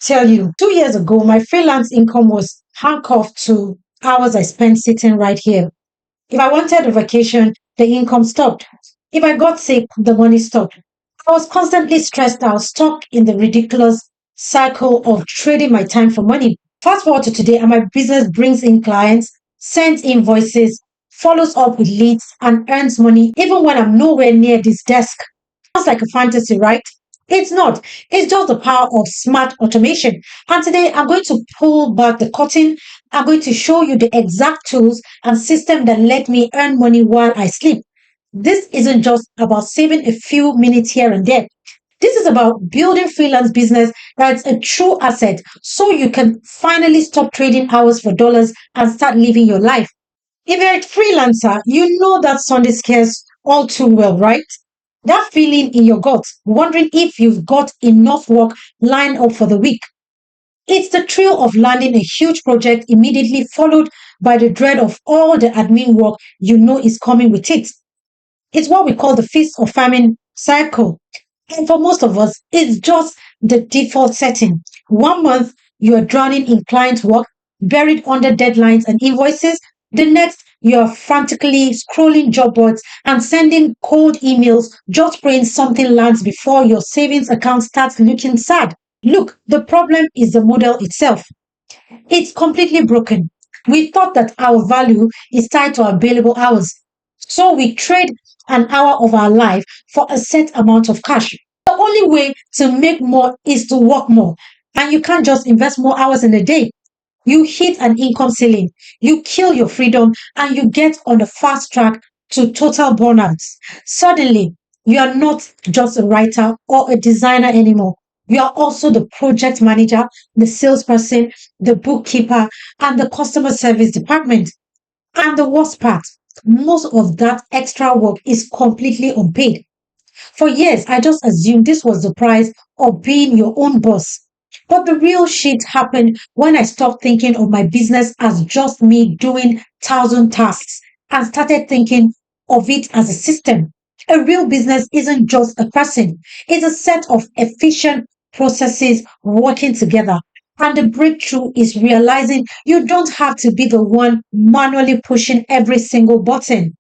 tell you, 2 years ago, my freelance income was handcuffed to hours I spent sitting right here. If I wanted a vacation, the income stopped. If I got sick, the money stopped. I was constantly stressed out, stuck in the ridiculous cycle of trading my time for money. Fast forward to today, and my business brings in clients, sends invoices, follows up with leads, and earns money even when I'm nowhere near this desk. Sounds like a fantasy, right? It's not. It's just the power of smart automation. And today I'm going to pull back the curtain. I'm going to show you the exact tools and system that let me earn money while I sleep. This isn't just about saving a few minutes here and there. This is about building freelance business that's a true asset so you can finally stop trading hours for dollars and start living your life. If you're a freelancer, you know that Sunday scares all too well, right? That feeling in your gut, wondering if you've got enough work lined up for the week. It's the thrill of landing a huge project immediately followed by the dread of all the admin work you know is coming with it. It's what we call the feast or famine cycle. And for most of us, it's just the default setting. 1 month, you are drowning in client work, buried under deadlines and invoices. The next, you are frantically scrolling job boards and sending cold emails, just praying something lands before your savings account starts looking sad. Look, the problem is the model itself. It's completely broken. We thought that our value is tied to our available hours. So we trade an hour of our life for a set amount of cash. The only way to make more is to work more. And you can't just invest more hours in a day. You hit an income ceiling, you kill your freedom, and you get on a fast track to total burnout. Suddenly, you are not just a writer or a designer anymore. You are also the project manager, the salesperson, the bookkeeper, and the customer service department. And the worst part, most of that extra work is completely unpaid. For years, I just assumed this was the price of being your own boss. But the real shit happened when I stopped thinking of my business as just me doing thousand tasks and started thinking of it as a system. A real business isn't just a person, it's a set of efficient processes working together. And the breakthrough is realizing you don't have to be the one manually pushing every single button.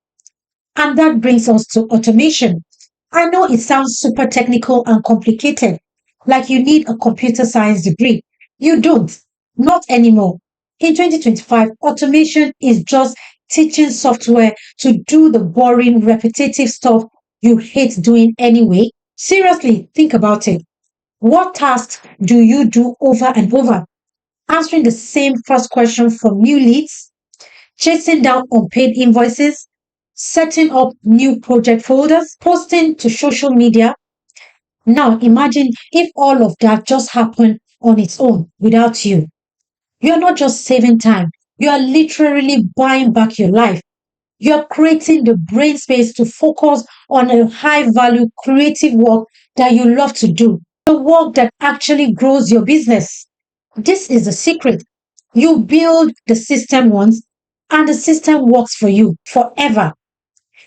And that brings us to automation. I know it sounds super technical and complicated, like you need a computer science degree. You don't, not anymore. In 2025, automation is just teaching software to do the boring, repetitive stuff you hate doing anyway. Seriously, think about it. What tasks do you do over and over? Answering the same first question from new leads, chasing down unpaid invoices, setting up new project folders, posting to social media. Now imagine if all of that just happened on its own without you. You are not just saving time, you are literally buying back your life. You are creating the brain space to focus on a high value creative work that you love to do, the work that actually grows your business. This is the secret. You build the system once, and the system works for you forever.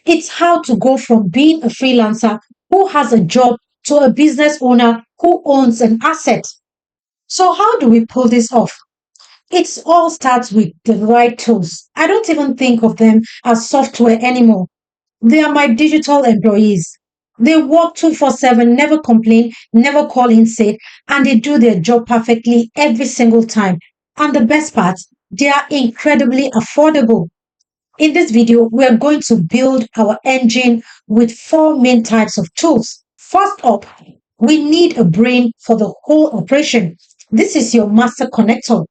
It's how to go from being a freelancer who has a job to a business owner who owns an asset. So, how do we pull this off? It all starts with the right tools. I don't even think of them as software anymore. They are my digital employees. They work 24/7, never complain, never call in sick, and they do their job perfectly every single time. And the best part, they are incredibly affordable. In this video, we are going to build our engine with four main types of tools. First up, we need a brain for the whole operation. This is your master connector,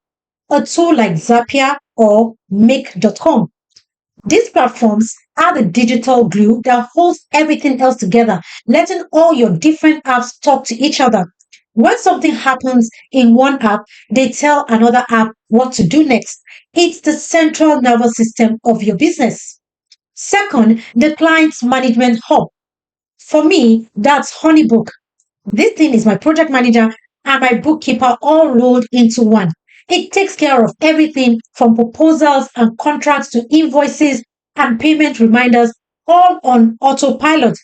a tool like Zapier or Make.com. These platforms are the digital glue that holds everything else together, letting all your different apps talk to each other. When something happens in one app, they tell another app what to do next. It's the central nervous system of your business. Second, the client management hub. For me, that's Honeybook. This thing is my project manager and my bookkeeper all rolled into one. It takes care of everything from proposals and contracts to invoices and payment reminders, all on autopilot.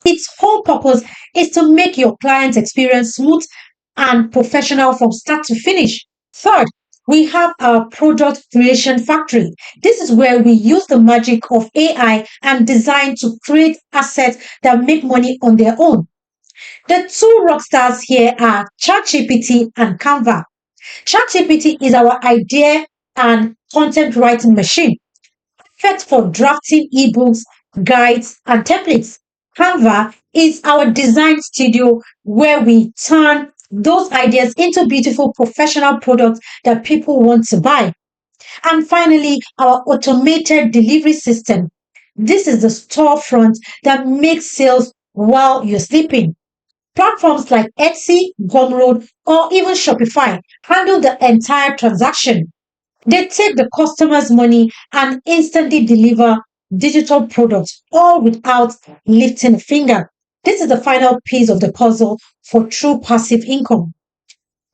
Its whole purpose is to make your client's experience smooth and professional from start to finish. Third, we have our product creation factory. This is where we use the magic of AI and design to create assets that make money on their own. The two rock stars here are ChatGPT and Canva. ChatGPT is our idea and content writing machine, perfect for drafting ebooks, guides, and templates. Canva is our design studio where we turn those ideas into beautiful professional products that people want to buy. And finally, our automated delivery system. This is the storefront that makes sales while you're sleeping. Platforms like Etsy, Gumroad, or even Shopify handle the entire transaction. They take the customer's money and instantly deliver digital products, all without lifting a finger. This is the final piece of the puzzle for true passive income.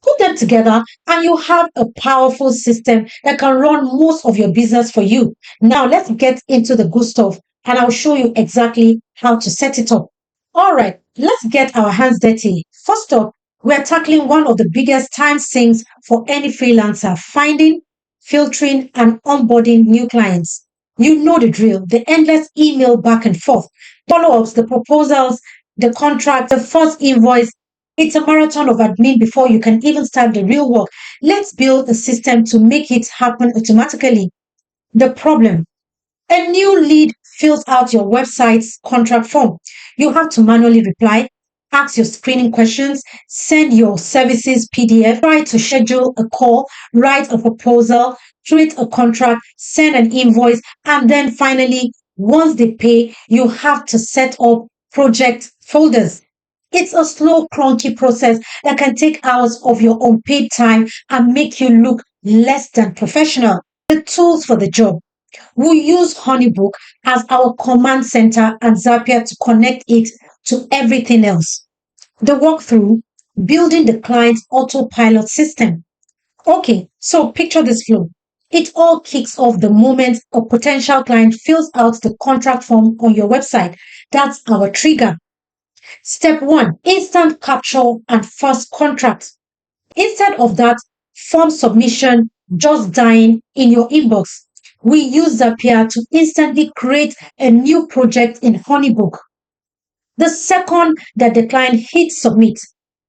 Put them together and you have a powerful system that can run most of your business for you. Now, let's get into the good stuff and I'll show you exactly how to set it up. All right, let's get our hands dirty. First up, we're tackling one of the biggest time sinks for any freelancer: finding, filtering, and onboarding new clients. You know the drill: the endless email back and forth, follow ups, the proposals, the contract, the first invoice. It's a marathon of admin before you can even start the real work. Let's build a system to make it happen automatically. The problem: a new lead fills out your website's contract form. You have to manually reply, ask your screening questions, send your services PDF, try to schedule a call, write a proposal, create a contract, send an invoice, and then finally, once they pay, you have to set up project folders. It's a slow, clunky process that can take hours of your unpaid time and make you look less than professional. The tools for the job: we use Honeybook as our command center and Zapier to connect it to everything else. The walkthrough: building the client's autopilot system. Okay, so picture this flow. It all kicks off the moment a potential client fills out the contract form on your website. That's our trigger. Step one: instant capture and first contract. Instead of that form submission just dying in your inbox, we use Zapier to instantly create a new project in Honeybook. The second that the client hits submit,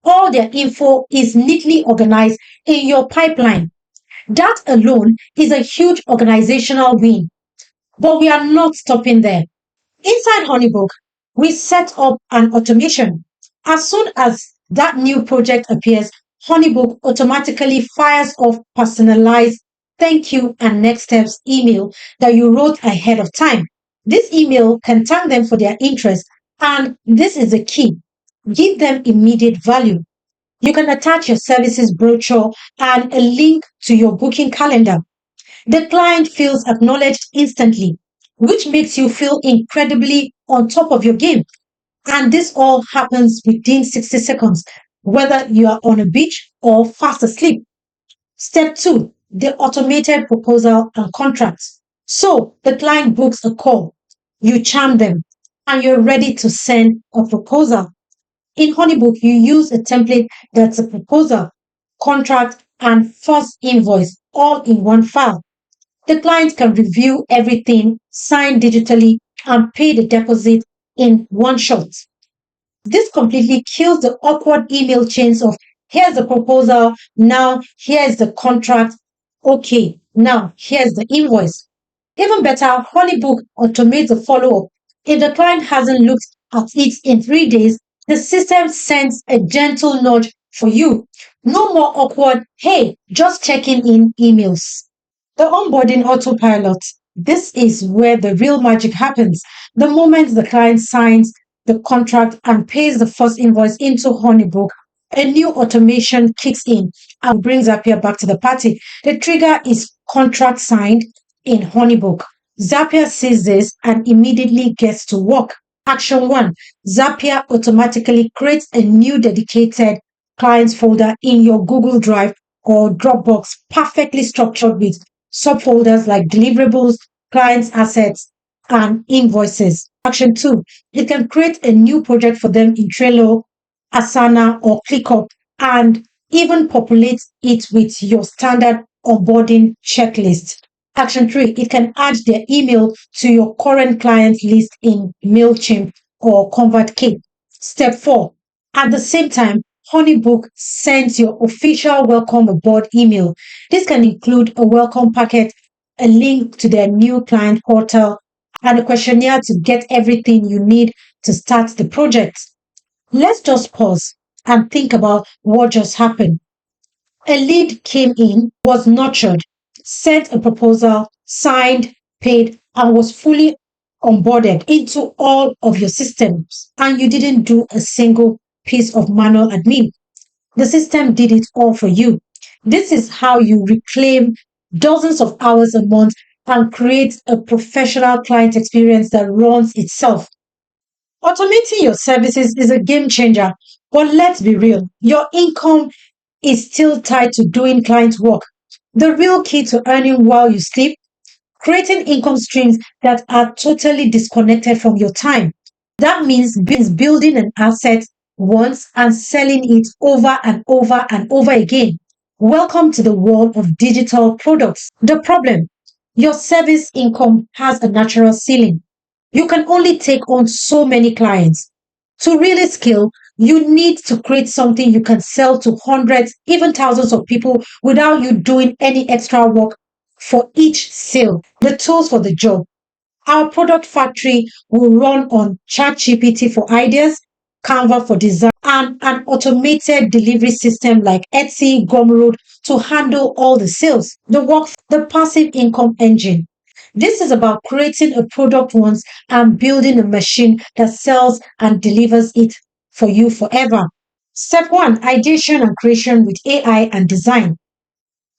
all their info is neatly organized in your pipeline. That alone is a huge organizational win. But we are not stopping there. Inside Honeybook, we set up an automation. As soon as that new project appears, Honeybook automatically fires off personalized thank you and next steps email that you wrote ahead of time. This email can thank them for their interest, and this is the key: give them immediate value. You can attach your services brochure and a link to your booking calendar. The client feels acknowledged instantly, which makes you feel incredibly on top of your game. And this all happens within 60 seconds, whether you are on a beach or fast asleep. Step two: the automated proposal and contracts. So the client books a call, you charm them, and you're ready to send a proposal. In Honeybook, you use a template that's a proposal, contract, and first invoice all in one file. The client can review everything, sign digitally, and pay the deposit in one shot. This completely kills the awkward email chains of here's the proposal, now here's the contract, okay, now here's the invoice. Even better, Honeybook automates the follow up. If the client hasn't looked at it in 3 days, the system sends a gentle nudge for you. No more awkward, hey, just checking in emails. The onboarding autopilot. This is where the real magic happens. The moment the client signs the contract and pays the first invoice into Honeybook, a new automation kicks in and brings Zapier back to the party. The trigger is contract signed in Honeybook. Zapier sees this and immediately gets to work. Action 1: Zapier automatically creates a new dedicated clients folder in your Google Drive or Dropbox, perfectly structured with subfolders like deliverables, clients' assets, and invoices. Action 2: it can create a new project for them in Trello, Asana, or ClickUp and even populate it with your standard onboarding checklist. Action 3, it can add their email to your current client list in MailChimp or ConvertKit. Step 4, at the same time, Honeybook sends your official welcome aboard email. This can include a welcome packet, a link to their new client portal, and a questionnaire to get everything you need to start the project. Let's just pause and think about what just happened. A lead came in, was nurtured, sent a proposal, signed, paid, and was fully onboarded into all of your systems. And you didn't do a single piece of manual admin. The system did it all for you. This is how you reclaim dozens of hours a month and create a professional client experience that runs itself. Automating your services is a game changer, but let's be real, your income is still tied to doing client work. The real key to earning while you sleep, creating income streams that are totally disconnected from your time. That means building an asset once and selling it over and over and over again. Welcome to the world of digital products. The problem, your service income has a natural ceiling. You can only take on so many clients. To really scale, you need to create something you can sell to hundreds, even thousands of people without you doing any extra work for each sale. The tools for the job. Our product factory will run on ChatGPT for ideas, Canva for design, and an automated delivery system like Etsy, Gumroad to handle all the sales. The passive income engine. This is about creating a product once and building a machine that sells and delivers it for you forever. Step 1, ideation and creation with AI and design.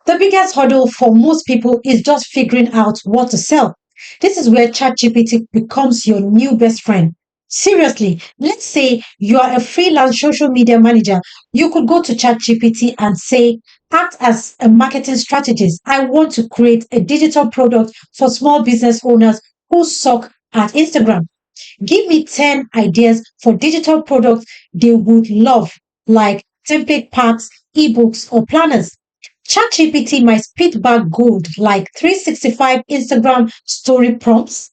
The biggest hurdle for most people is just figuring out what to sell. This is where ChatGPT becomes your new best friend. Seriously, let's say you are a freelance social media manager. You could go to ChatGPT and say, act as a marketing strategist. I want to create a digital product for small business owners who suck at Instagram. Give me 10 ideas for digital products they would love, like template packs, ebooks, or planners. ChatGPT might spit back gold like 365 Instagram story prompts,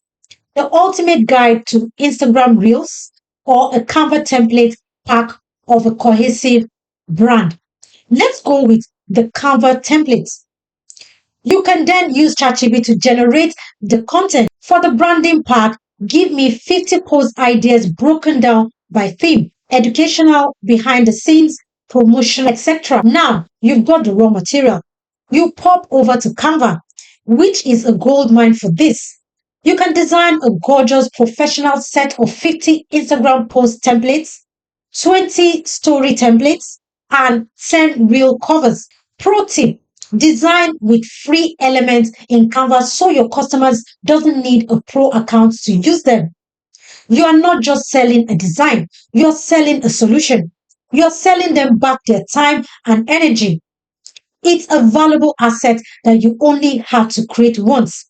the ultimate guide to Instagram Reels, or a Canva template pack of a cohesive brand. Let's go with the Canva templates. You can then use ChatGPT to generate the content. For the branding part, give me 50 post ideas broken down by theme, educational, behind the scenes, promotional, etc. Now you've got the raw material. You pop over to Canva, which is a gold mine for this. You can design a gorgeous professional set of 50 Instagram post templates, 20 story templates, and 10 reel covers. Pro tip, design with free elements in Canva so your customers doesn't need a pro account to use them. You are not just selling a design, you're selling a solution. You're selling them back their time and energy. It's a valuable asset that you only have to create once.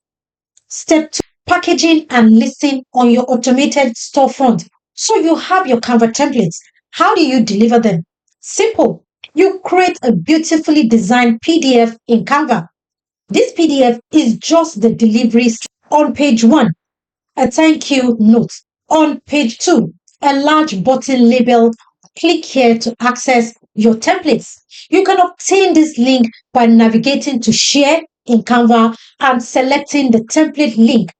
Step 2, packaging and listing on your automated storefront. So you have your Canva templates. How do you deliver them? Simple. You create a beautifully designed PDF in Canva. This PDF is just the delivery on page 1, a thank you note. On page 2, a large button labeled click here to access your templates. You can obtain this link by navigating to share in Canva and selecting the template link.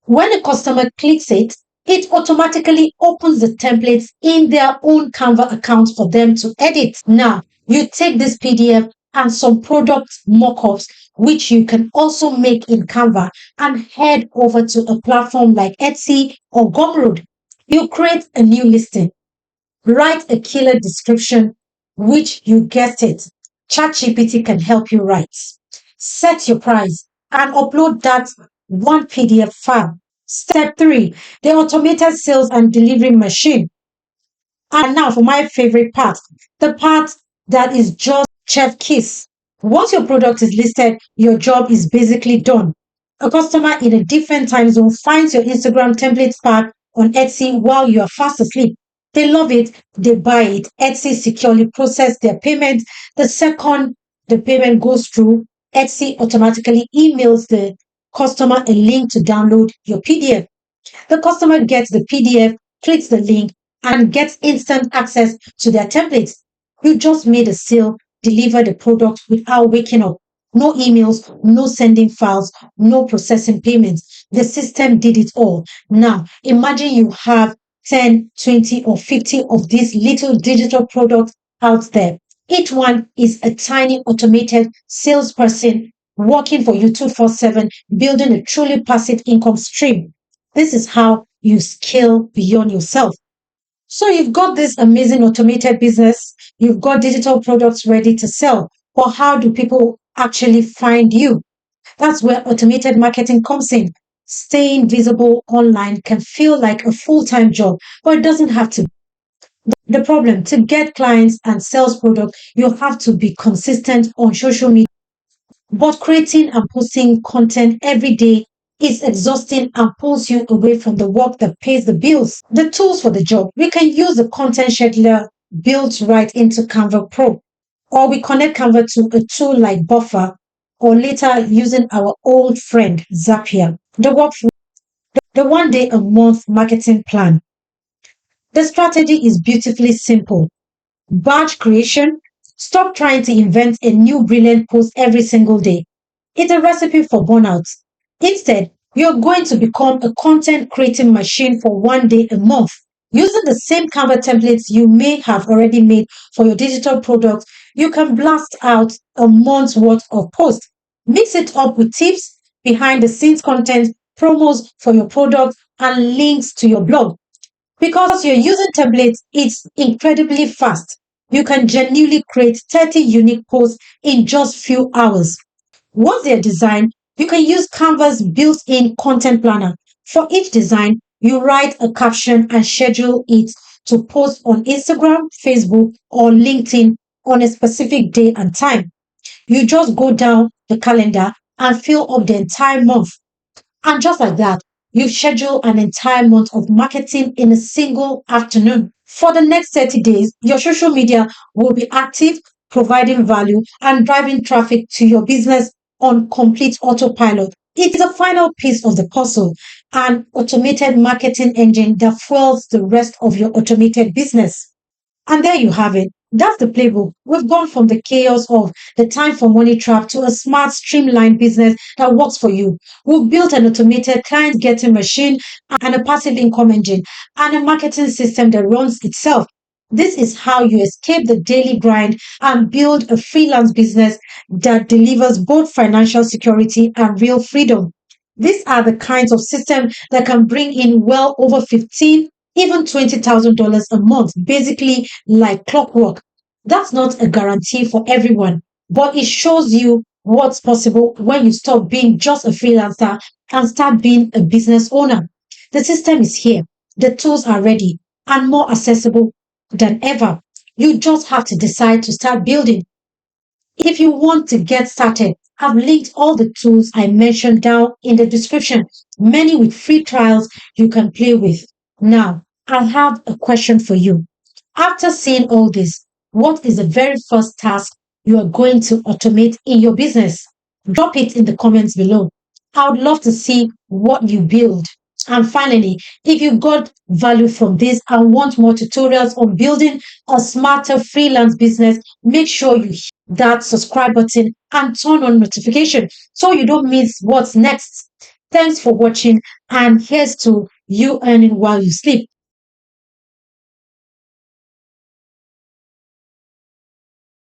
When a customer clicks it, it automatically opens the templates in their own Canva account for them to edit. Now, you take this PDF and some product mockups, which you can also make in Canva, and head over to a platform like Etsy or Gumroad. You create a new listing, write a killer description, which you guessed it, ChatGPT can help you write. Set your price and upload that one PDF file. Step 3, the automated sales and delivery machine. And now for my favorite part, the part that is just chef kiss. Once your product is listed, your job is basically done. A customer in a different time zone finds your Instagram templates pack on Etsy while you are fast asleep. They love it, they buy it. Etsy securely process their payment. The second the payment goes through, Etsy automatically emails the customer a link to download your PDF. The customer gets the PDF, clicks the link, and gets instant access to their templates. You just made a sale, deliver the product without waking up. No emails, no sending files, no processing payments. The system did it all. Now, imagine you have 10, 20, or 50 of these little digital products out there. Each one is a tiny automated salesperson working for you 247, building a truly passive income stream. This is how you scale beyond yourself. So you've got this amazing automated business, you've got digital products ready to sell. But how do people actually find you? That's where automated marketing comes in. Staying visible online can feel like a full time job, but it doesn't have to. The problem to get clients and sales product, you have to be consistent on social media. But creating and posting content every day is exhausting and pulls you away from the work that pays the bills. The tools for the job. We can use the content scheduler built right into Canva Pro, or we connect Canva to a tool like Buffer, or later using our old friend Zapier. The workflow, the 1 day a month marketing plan. The strategy is beautifully simple. Batch creation. Stop trying to invent a new brilliant post every single day. It's a recipe for burnout. Instead, you're going to become a content creating machine for 1 day a month. Using the same Canva templates you may have already made for your digital products, you can blast out a month's worth of posts. Mix it up with tips, behind the scenes content, promos for your product, and links to your blog. Because you're using templates, it's incredibly fast. You can genuinely create 30 unique posts in just few hours. Once they're designed, you can use Canva's built-in content planner. For each design, you write a caption and schedule it to post on Instagram, Facebook, or LinkedIn on a specific day and time. You just go down the calendar and fill up the entire month. And just like that, you schedule an entire month of marketing in a single afternoon. For the next 30 days, your social media will be active, providing value and driving traffic to your business on complete autopilot. It is a final piece of the puzzle, an automated marketing engine that fuels the rest of your automated business. And there you have it. That's the playbook. We've gone from the chaos of the time for money trap to a smart, streamlined business that works for you. We've built an automated client getting machine and a passive income engine and a marketing system that runs itself. This is how you escape the daily grind and build a freelance business that delivers both financial security and real freedom. These are the kinds of systems that can bring in well over 15, even $20,000 a month, basically like clockwork. That's not a guarantee for everyone, but it shows you what's possible when you stop being just a freelancer and start being a business owner. The system is here, the tools are ready, and more accessible than ever. You just have to decide to start building. If you want to get started, I've linked all the tools I mentioned down in the description, many with free trials you can play with. Now, I have a question for you. After seeing all this, what is the very first task you are going to automate in your business? Drop it in the comments below. I would love to see what you build. And finally, if you got value from this and want more tutorials on building a smarter freelance business, make sure you hit that subscribe button and turn on notification so you don't miss what's next. Thanks for watching, and here's to you earning while you sleep.